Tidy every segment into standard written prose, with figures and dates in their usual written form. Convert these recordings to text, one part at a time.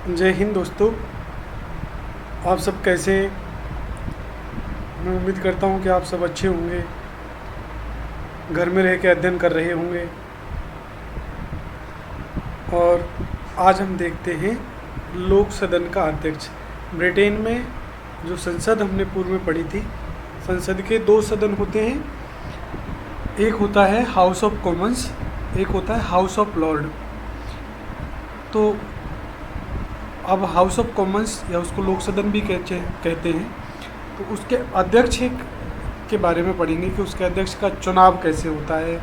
जय हिंद दोस्तों। आप सब कैसे हैं? मैं उम्मीद करता हूं कि आप सब अच्छे होंगे, घर में रह के अध्ययन कर रहे होंगे। और आज हम देखते हैं लोक सदन का अध्यक्ष। ब्रिटेन में जो संसद हमने पूर्व में पढ़ी थी, संसद के दो सदन होते हैं। एक होता है हाउस ऑफ कॉमन्स, एक होता है हाउस ऑफ लॉर्ड। तो अब हाउस ऑफ कॉमन्स या उसको लोक सदन भी कहते हैं। तो उसके अध्यक्ष के बारे में पढ़ेंगे कि उसके अध्यक्ष का चुनाव कैसे होता है,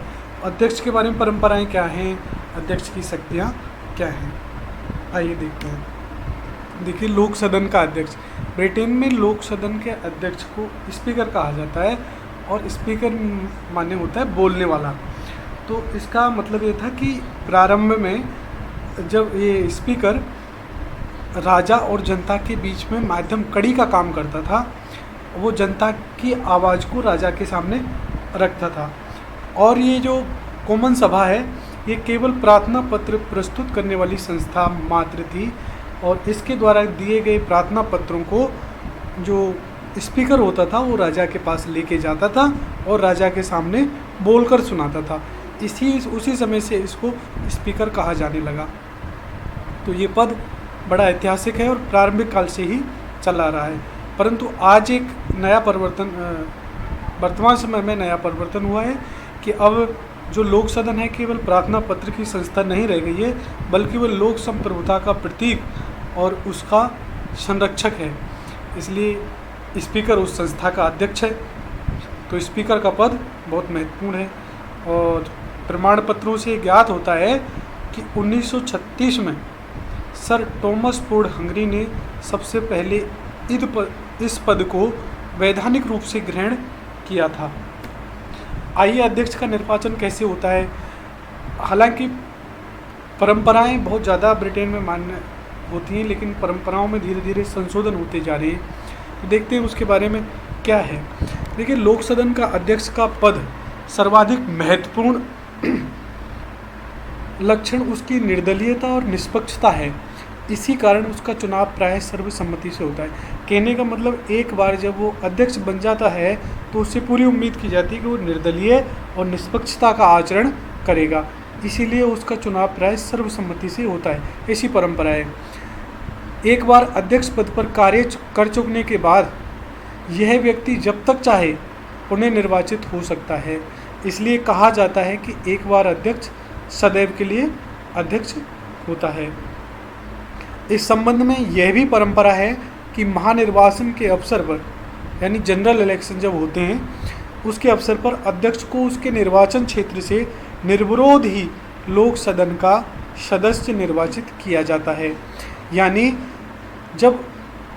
अध्यक्ष के बारे में परंपराएं क्या हैं, अध्यक्ष की शक्तियां क्या हैं। आइए देखते हैं। देखिए, लोक सदन का अध्यक्ष। ब्रिटेन में लोक सदन के अध्यक्ष को स्पीकर कहा जाता है, और स्पीकर माने होता है बोलने वाला। तो इसका मतलब ये था कि प्रारंभ में जब ये स्पीकर राजा और जनता के बीच में माध्यम कड़ी का काम करता था, वो जनता की आवाज़ को राजा के सामने रखता था। और ये जो कॉमन सभा है, ये केवल प्रार्थना पत्र प्रस्तुत करने वाली संस्था मात्र थी, और इसके द्वारा दिए गए प्रार्थना पत्रों को जो स्पीकर होता था वो राजा के पास लेके जाता था और राजा के सामने बोलकर सुनाता था। उसी समय से इसको स्पीकर कहा जाने लगा। तो ये पद बड़ा ऐतिहासिक है और प्रारंभिक काल से ही चला रहा है। परंतु आज एक नया परिवर्तन, वर्तमान समय में नया परिवर्तन हुआ है कि अब जो लोक सदन है केवल प्रार्थना पत्र की संस्था नहीं रह गई है, बल्कि वह लोक संप्रभुता का प्रतीक और उसका संरक्षक है। इसलिए स्पीकर उस संस्था का अध्यक्ष है। तो स्पीकर का पद बहुत महत्वपूर्ण है। और प्रमाण पत्रों से ज्ञात होता है कि 1936 में सर टॉमस फोर्ड हंगरी ने सबसे पहले इस पद को वैधानिक रूप से ग्रहण किया था। आइए, अध्यक्ष का निर्वाचन कैसे होता है। हालांकि परंपराएं बहुत ज़्यादा ब्रिटेन में मान्य होती हैं, लेकिन परंपराओं में धीरे धीरे संशोधन होते जा रहे हैं। तो देखते हैं उसके बारे में क्या है। देखिए, लोक सदन का अध्यक्ष का पद सर्वाधिक महत्वपूर्ण लक्षण उसकी निर्दलीयता और निष्पक्षता है। इसी कारण उसका चुनाव प्रायः सर्वसम्मति से होता है। कहने का मतलब, एक बार जब वो अध्यक्ष बन जाता है तो उससे पूरी उम्मीद की जाती है कि वो निर्दलीय और निष्पक्षता का आचरण करेगा। इसीलिए उसका चुनाव प्रायः सर्वसम्मति से होता है। ऐसी परंपरा है। एक बार अध्यक्ष पद पर कार्य कर चुकने के बाद यह व्यक्ति जब तक चाहे पुनः निर्वाचित हो सकता है। इसलिए कहा जाता है कि एक बार अध्यक्ष सदैव के लिए अध्यक्ष होता है। इस संबंध में यह भी परंपरा है कि महानिर्वाचन के अवसर पर, यानी जनरल इलेक्शन जब होते हैं, उसके अवसर पर अध्यक्ष को उसके निर्वाचन क्षेत्र से निर्विरोध ही लोक सदन का सदस्य निर्वाचित किया जाता है। यानी जब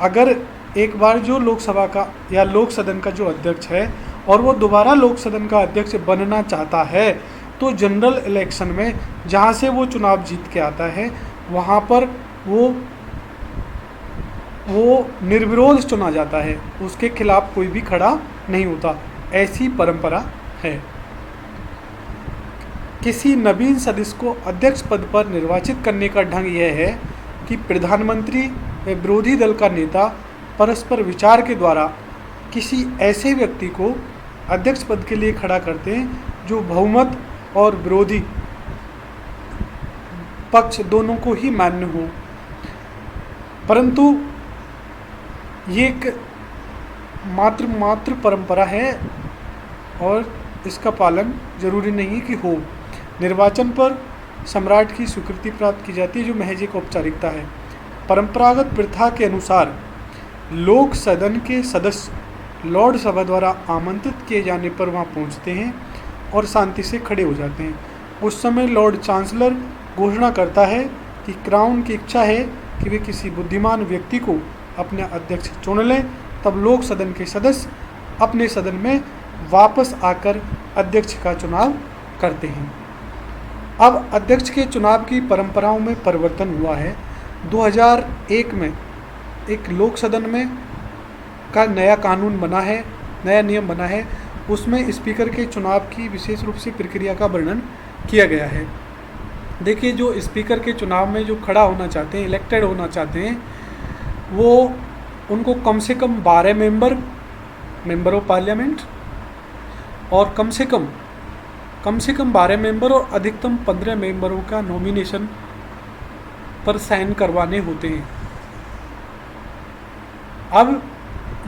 अगर एक बार जो लोकसभा का या लोक सदन का जो अध्यक्ष है और वो दोबारा लोक सदन का अध्यक्ष बनना चाहता है, तो जनरल इलेक्शन में जहाँ से वो चुनाव जीत के आता है वहाँ पर वो निर्विरोध चुना जाता है। उसके खिलाफ कोई भी खड़ा नहीं होता। ऐसी परंपरा है। किसी नवीन सदस्य को अध्यक्ष पद पर निर्वाचित करने का ढंग यह है कि प्रधानमंत्री व विरोधी दल का नेता परस्पर विचार के द्वारा किसी ऐसे व्यक्ति को अध्यक्ष पद के लिए खड़ा करते हैं जो बहुमत और विरोधी पक्ष दोनों को ही मान्य हो। परंतु ये एक मात्र परंपरा है और इसका पालन जरूरी नहीं कि हो। निर्वाचन पर सम्राट की स्वीकृति प्राप्त की जाती है, जो महज एक औपचारिकता है। परंपरागत प्रथा के अनुसार लोक सदन के सदस्य लॉर्ड सभा द्वारा आमंत्रित किए जाने पर वहां पहुंचते हैं और शांति से खड़े हो जाते हैं। उस समय लॉर्ड चांसलर घोषणा करता है कि क्राउन की इच्छा है कि वे किसी बुद्धिमान व्यक्ति को अपना अध्यक्ष चुन लें। तब लोक सदन के सदस्य अपने सदन में वापस आकर अध्यक्ष का चुनाव करते हैं। अब अध्यक्ष के चुनाव की परंपराओं में परिवर्तन हुआ है। 2001 में एक लोक सदन में का नया कानून बना है, नया नियम बना है। उसमें स्पीकर के चुनाव की विशेष रूप से प्रक्रिया का वर्णन किया गया है। देखिए, जो स्पीकर के चुनाव में जो खड़ा होना चाहते हैं, इलेक्टेड होना चाहते हैं, वो उनको कम से कम 12 मेंबर ऑफ पार्लियामेंट और कम से कम 12 मेंबर और अधिकतम 15 मेंबरों का नॉमिनेशन पर साइन करवाने होते हैं। अब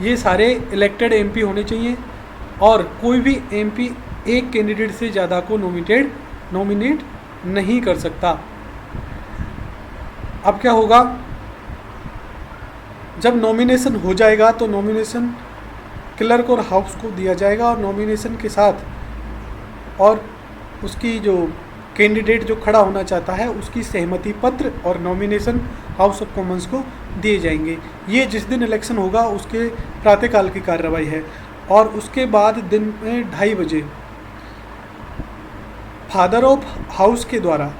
ये सारे इलेक्टेड एमपी होने चाहिए और कोई भी एमपी एक कैंडिडेट से ज़्यादा को नॉमिनेट नहीं कर सकता। अब क्या होगा, जब नॉमिनेशन हो जाएगा तो नॉमिनेशन क्लर्क और हाउस को दिया जाएगा और नॉमिनेशन के साथ और उसकी जो कैंडिडेट जो खड़ा होना चाहता है उसकी सहमति पत्र और नॉमिनेशन हाउस ऑफ कॉमन्स को दिए जाएंगे। ये जिस दिन इलेक्शन होगा उसके प्रातःकाल की कार्रवाई है। और उसके बाद दिन में 2:30 बजे फादर ऑफ हाउस के द्वारा,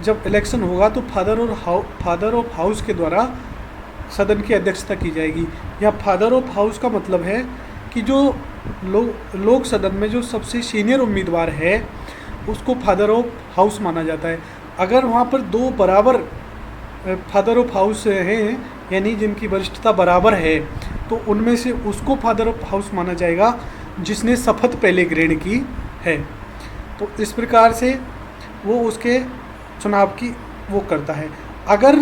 जब इलेक्शन होगा तो फादर ऑफ हाउस के द्वारा सदन की अध्यक्षता की जाएगी। या फादर ऑफ हाउस का मतलब है कि जो लोक सदन में जो सबसे सीनियर उम्मीदवार है उसको फादर ऑफ हाउस माना जाता है। अगर वहाँ पर 2 बराबर फादर ऑफ हाउस हैं, यानी जिनकी वरिष्ठता बराबर है, तो उनमें से उसको फादर ऑफ हाउस माना जाएगा जिसने शपथ पहले ग्रहण की है। तो इस प्रकार से वो उसके चुनाव की वो करता है। अगर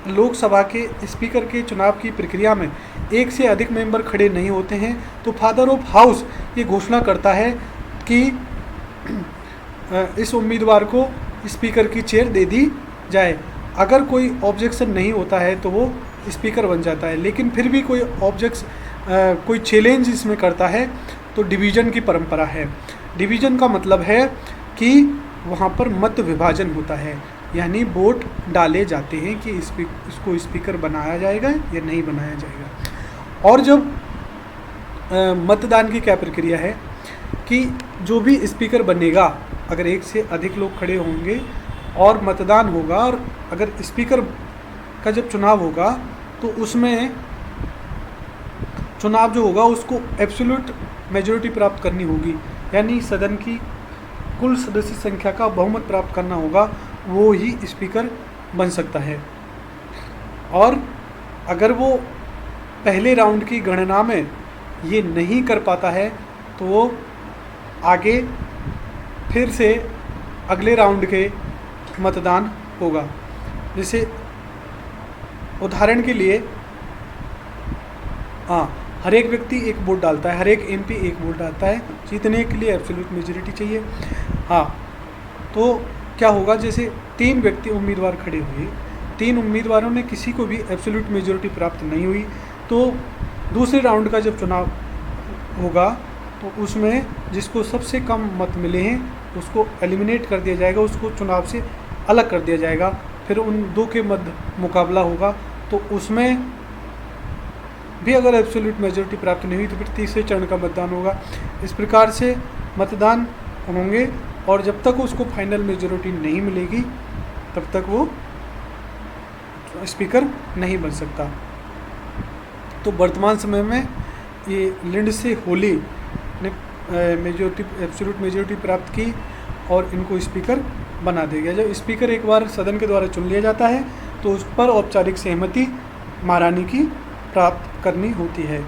लोकसभा के स्पीकर के चुनाव की प्रक्रिया में एक से अधिक मेंबर खड़े नहीं होते हैं तो फादर ऑफ हाउस ये घोषणा करता है कि इस उम्मीदवार को स्पीकर की चेयर दे दी जाए। अगर कोई ऑब्जेक्शन नहीं होता है तो वो स्पीकर बन जाता है। लेकिन फिर भी कोई चैलेंज इसमें करता है तो डिवीज़न की परंपरा है। डिवीज़न का मतलब है कि वहाँ पर मत विभाजन होता है, यानी वोट डाले जाते हैं कि इसको स्पीकर बनाया जाएगा या नहीं बनाया जाएगा। और जब मतदान की क्या प्रक्रिया है कि जो भी स्पीकर बनेगा, अगर एक से अधिक लोग खड़े होंगे और मतदान होगा, और अगर स्पीकर का जब चुनाव होगा तो उसमें चुनाव जो होगा उसको एब्सोल्यूट मेजॉरिटी प्राप्त करनी होगी, यानी सदन की कुल सदस्य संख्या का बहुमत प्राप्त करना होगा, वो ही स्पीकर बन सकता है। और अगर वो पहले राउंड की गणना में ये नहीं कर पाता है तो वो आगे फिर से अगले राउंड के मतदान होगा। जैसे उदाहरण के लिए, हर एक व्यक्ति एक वोट डालता है, हर एक एमपी एक वोट डालता है, जीतने के लिए एब्सोल्यूट मेजॉरिटी चाहिए। तो क्या होगा, जैसे 3 व्यक्ति उम्मीदवार खड़े हुए, 3 उम्मीदवारों में किसी को भी एब्सोल्यूट मेजॉरिटी प्राप्त नहीं हुई, तो दूसरे राउंड का जब चुनाव होगा तो उसमें जिसको सबसे कम मत मिले हैं उसको एलिमिनेट कर दिया जाएगा, उसको चुनाव से अलग कर दिया जाएगा। फिर उन 2 के मध्य मुकाबला होगा, तो उसमें भी अगर एब्सोल्यूट मेजॉरिटी प्राप्त नहीं हुई तो फिर तीसरे चरण का मतदान होगा। इस प्रकार से मतदान होंगे और जब तक उसको फाइनल मेजॉरिटी नहीं मिलेगी तब तक वो स्पीकर नहीं बन सकता। तो वर्तमान समय में ये लिंडसे होली ने एब्सोल्यूट मेजॉरिटी प्राप्त की और इनको स्पीकर बना दिया गया। जब स्पीकर एक बार सदन के द्वारा चुन लिया जाता है तो उस पर औपचारिक सहमति महारानी की प्राप्त करनी होती है।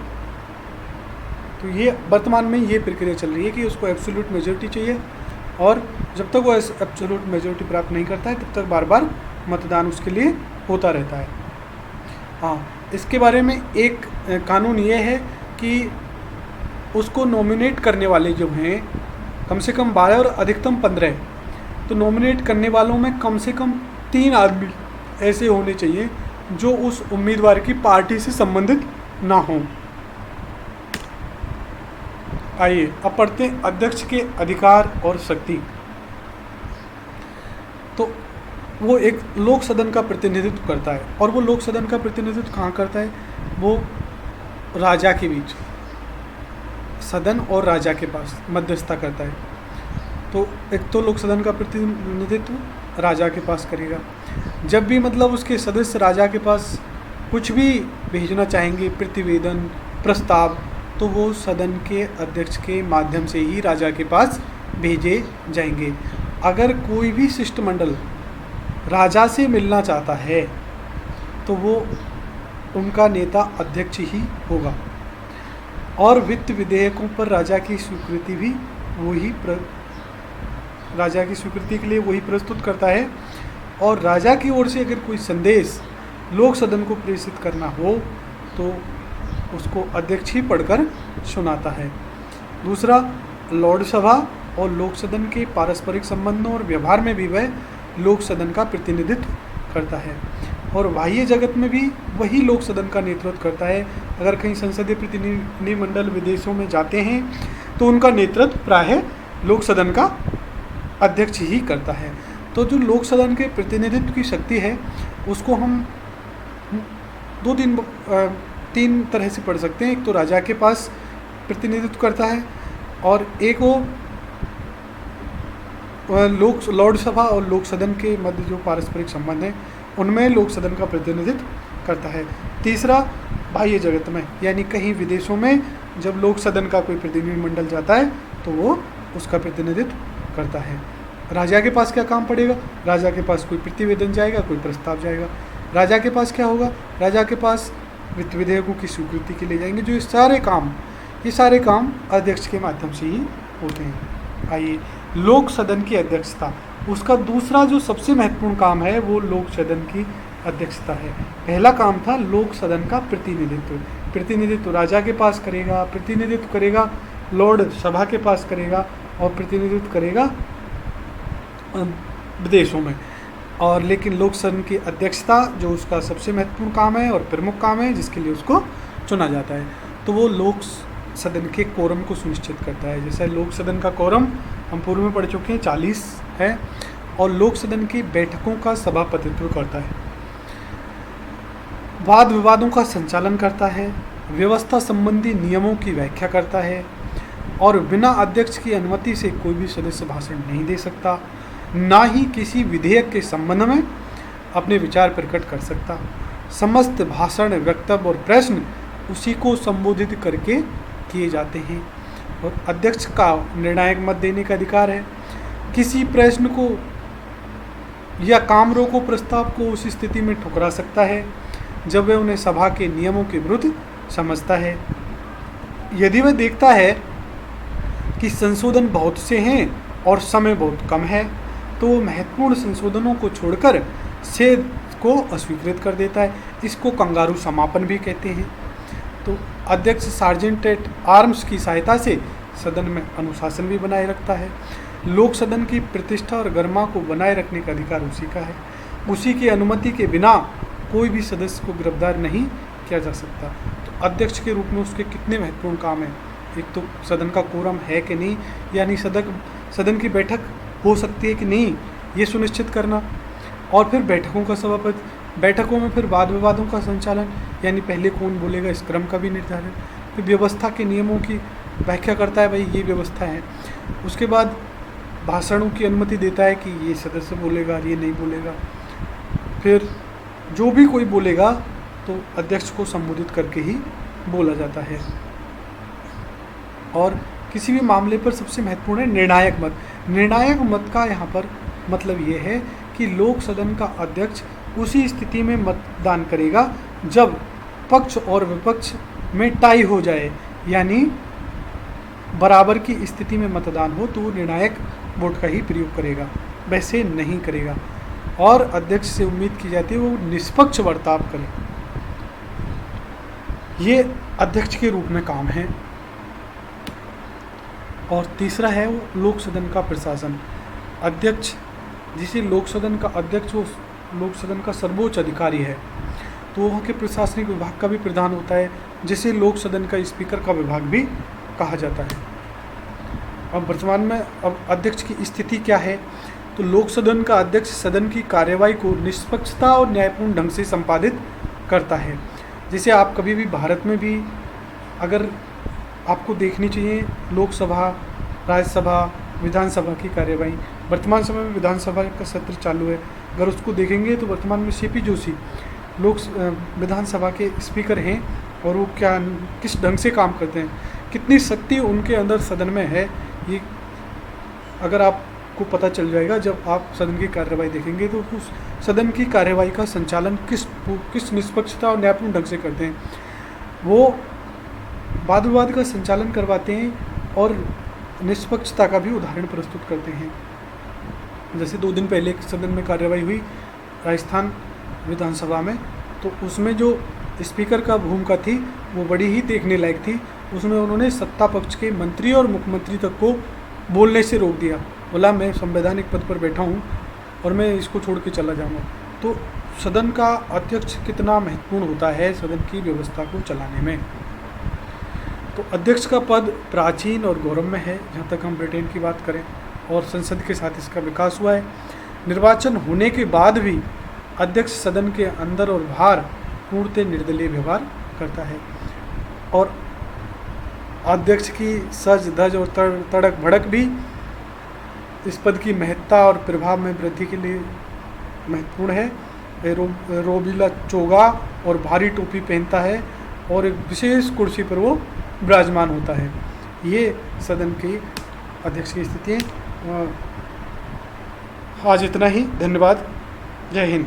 तो ये वर्तमान में ये प्रक्रिया चल रही है कि उसको एब्सोल्यूट मेजॉरिटी चाहिए और जब तक वो एब्सोल्यूट मेजॉरिटी प्राप्त नहीं करता है तब तक बार बार मतदान उसके लिए होता रहता है। इसके बारे में एक कानून ये है कि उसको नॉमिनेट करने वाले जो हैं कम से कम 12 और अधिकतम 15, तो नॉमिनेट करने वालों में कम से कम 3 आदमी ऐसे होने चाहिए जो उस उम्मीदवार की पार्टी से संबंधित ना हों। आइए अब पढ़ते हैं अध्यक्ष के अधिकार और शक्ति। तो वो एक लोक सदन का प्रतिनिधित्व करता है और वो लोक सदन का प्रतिनिधित्व कहाँ करता है, वो राजा के बीच, सदन और राजा के पास मध्यस्थता करता है। तो एक तो लोक सदन का प्रतिनिधित्व राजा के पास करेगा। जब भी मतलब उसके सदस्य राजा के पास कुछ भी भेजना चाहेंगे, प्रतिवेदन, प्रस्ताव, तो वो सदन के अध्यक्ष के माध्यम से ही राजा के पास भेजे जाएंगे। अगर कोई भी शिष्टमंडल राजा से मिलना चाहता है तो वो उनका नेता अध्यक्ष ही होगा, और वित्त विधेयकों पर राजा की स्वीकृति भी राजा की स्वीकृति के लिए वही प्रस्तुत करता है। और राजा की ओर से अगर कोई संदेश लोक सदन को प्रेषित करना हो तो उसको अध्यक्ष ही पढ़कर सुनाता है। दूसरा, लॉर्ड सभा और लोक सदन के पारस्परिक संबंधों और व्यवहार में भी वह लोक सदन का प्रतिनिधित्व करता है, और बाह्य जगत में भी वही लोक सदन का नेतृत्व करता है। अगर कहीं संसदीय प्रतिनिधिमंडल विदेशों में जाते हैं तो उनका नेतृत्व प्रायः लोक सदन का अध्यक्ष ही करता है। तो जो लोक सदन के प्रतिनिधित्व की शक्ति है उसको हम तीन तरह से पढ़ सकते हैं। एक तो राजा के पास प्रतिनिधित्व करता है, और एक वो लॉर्ड सभा और लोक सदन के मध्य जो पारस्परिक संबंध है उनमें लोक सदन का प्रतिनिधित्व करता है। तीसरा, बाह्य जगत में, यानी कहीं विदेशों में जब लोक सदन का कोई प्रतिनिधिमंडल जाता है तो वो उसका प्रतिनिधित्व करता है। राजा के पास क्या काम पड़ेगा? राजा के पास कोई प्रतिवेदन जाएगा, कोई प्रस्ताव जाएगा। राजा के पास क्या होगा? राजा के पास वित्त विधेयकों की स्वीकृति के लिए जाएंगे। जो ये सारे काम अध्यक्ष के माध्यम से ही होते हैं। आइए, लोक सदन की अध्यक्षता, उसका दूसरा जो सबसे महत्वपूर्ण काम है वो लोक सदन की अध्यक्षता है। पहला काम था लोक सदन का प्रतिनिधित्व राजा के पास करेगा, प्रतिनिधित्व करेगा लॉर्ड सभा के पास करेगा, और प्रतिनिधित्व करेगा विदेशों में। और लेकिन लोक सदन की अध्यक्षता जो उसका सबसे महत्वपूर्ण काम है और प्रमुख काम है जिसके लिए उसको चुना जाता है, तो वो लोक सदन के कोरम को सुनिश्चित करता है। जैसे लोक सदन का कोरम हम पूर्व में पढ़ चुके हैं 40 है, और लोक सदन की बैठकों का सभापतित्व करता है, वाद विवादों का संचालन करता है, व्यवस्था संबंधी नियमों की व्याख्या करता है, और बिना अध्यक्ष की अनुमति से कोई भी सदस्य भाषण नहीं दे सकता, ना ही किसी विधेयक के संबंध में अपने विचार प्रकट कर सकता। समस्त भाषण, वक्तव्य और प्रश्न उसी को संबोधित करके किए जाते हैं, और अध्यक्ष का निर्णायक मत देने का अधिकार है। किसी प्रश्न को या काम रोको प्रस्ताव को उस स्थिति में ठुकरा सकता है जब वह उन्हें सभा के नियमों के विरुद्ध समझता है। यदि वह देखता है कि संशोधन बहुत से हैं और समय बहुत कम है तो वो महत्वपूर्ण संशोधनों को छोड़कर सेध को अस्वीकृत कर देता है। इसको कंगारू समापन भी कहते हैं। तो अध्यक्ष सार्जेंट एट आर्म्स की सहायता से सदन में अनुशासन भी बनाए रखता है। लोक सदन की प्रतिष्ठा और गरिमा को बनाए रखने का अधिकार उसी का है। उसी की अनुमति के बिना कोई भी सदस्य को गिरफ्तार नहीं किया जा सकता। तो अध्यक्ष के रूप में उसके कितने महत्वपूर्ण काम हैं। एक तो सदन का कोरम है कि नहीं, यानी सदन की बैठक हो सकती है कि नहीं ये सुनिश्चित करना, और फिर बैठकों का सभापति, बैठकों में फिर वाद विवादों का संचालन, यानी पहले कौन बोलेगा इस क्रम का भी निर्धारण, फिर व्यवस्था के नियमों की व्याख्या करता है, भाई ये व्यवस्था है। उसके बाद भाषणों की अनुमति देता है कि ये सदस्य बोलेगा, ये नहीं बोलेगा। फिर जो भी कोई बोलेगा तो अध्यक्ष को संबोधित करके ही बोला जाता है। और किसी भी मामले पर सबसे महत्वपूर्ण है निर्णायक मत। निर्णायक मत का यहाँ पर मतलब ये है कि लोक सदन का अध्यक्ष उसी स्थिति में मतदान करेगा जब पक्ष और विपक्ष में टाई हो जाए, यानी बराबर की स्थिति में मतदान हो तो वो निर्णायक वोट का ही प्रयोग करेगा, वैसे नहीं करेगा। और अध्यक्ष से उम्मीद की जाती है वो निष्पक्ष बर्ताव करे। ये अध्यक्ष के रूप में काम है। और तीसरा है वो लोक सदन का प्रशासन। अध्यक्ष, जिसे लोक सदन का अध्यक्ष वो लोक सदन का सर्वोच्च अधिकारी है, तो वहाँ के प्रशासनिक विभाग का भी प्रधान होता है, जिसे लोक सदन का स्पीकर का विभाग भी कहा जाता है। अब वर्तमान में अब अध्यक्ष की स्थिति क्या है, तो लोक सदन का अध्यक्ष सदन की कार्यवाही को निष्पक्षता और न्यायपूर्ण ढंग से संपादित करता है। जैसे आप कभी भी भारत में भी अगर आपको देखनी चाहिए लोकसभा, राज्यसभा, विधानसभा की कार्यवाही, वर्तमान समय में विधानसभा का सत्र चालू है, अगर उसको देखेंगे तो वर्तमान में सीपी जोशी विधानसभा के स्पीकर हैं, और वो किस ढंग से काम करते हैं, कितनी शक्ति उनके अंदर सदन में है, ये अगर आप आपको पता चल जाएगा जब आप सदन की कार्यवाही देखेंगे। तो उस सदन की कार्यवाही का संचालन किस निष्पक्षता और न्यायपूर्ण ढंग से करते हैं। वो वाद विवाद का संचालन करवाते हैं और निष्पक्षता का भी उदाहरण प्रस्तुत करते हैं। जैसे 2 दिन पहले एक सदन में कार्यवाही हुई राजस्थान विधानसभा में, तो उसमें जो स्पीकर का भूमिका थी वो बड़ी ही देखने लायक थी। उसमें उन्होंने सत्ता पक्ष के मंत्री और मुख्यमंत्री तक को बोलने से रोक दिया। बोला मैं संवैधानिक पद पर बैठा हूँ और मैं इसको छोड़ के चला जाऊँगा। तो सदन का अध्यक्ष कितना महत्वपूर्ण होता है सदन की व्यवस्था को चलाने में। तो अध्यक्ष का पद प्राचीन और गौरवमय है जहाँ तक हम ब्रिटेन की बात करें, और संसद के साथ इसका विकास हुआ है। निर्वाचन होने के बाद भी अध्यक्ष सदन के अंदर और बाहर पूर्णतः निर्दलीय व्यवहार करता है, और अध्यक्ष की सज धज और तड़क भड़क भी इस पद की महत्ता और प्रभाव में वृद्धि के लिए महत्वपूर्ण है। रोबीला चोगा और भारी टोपी पहनता है और एक विशेष कुर्सी पर वो विराजमान होता है। ये सदन की अध्यक्ष की स्थिति है। आज इतना ही, धन्यवाद, जय हिंद।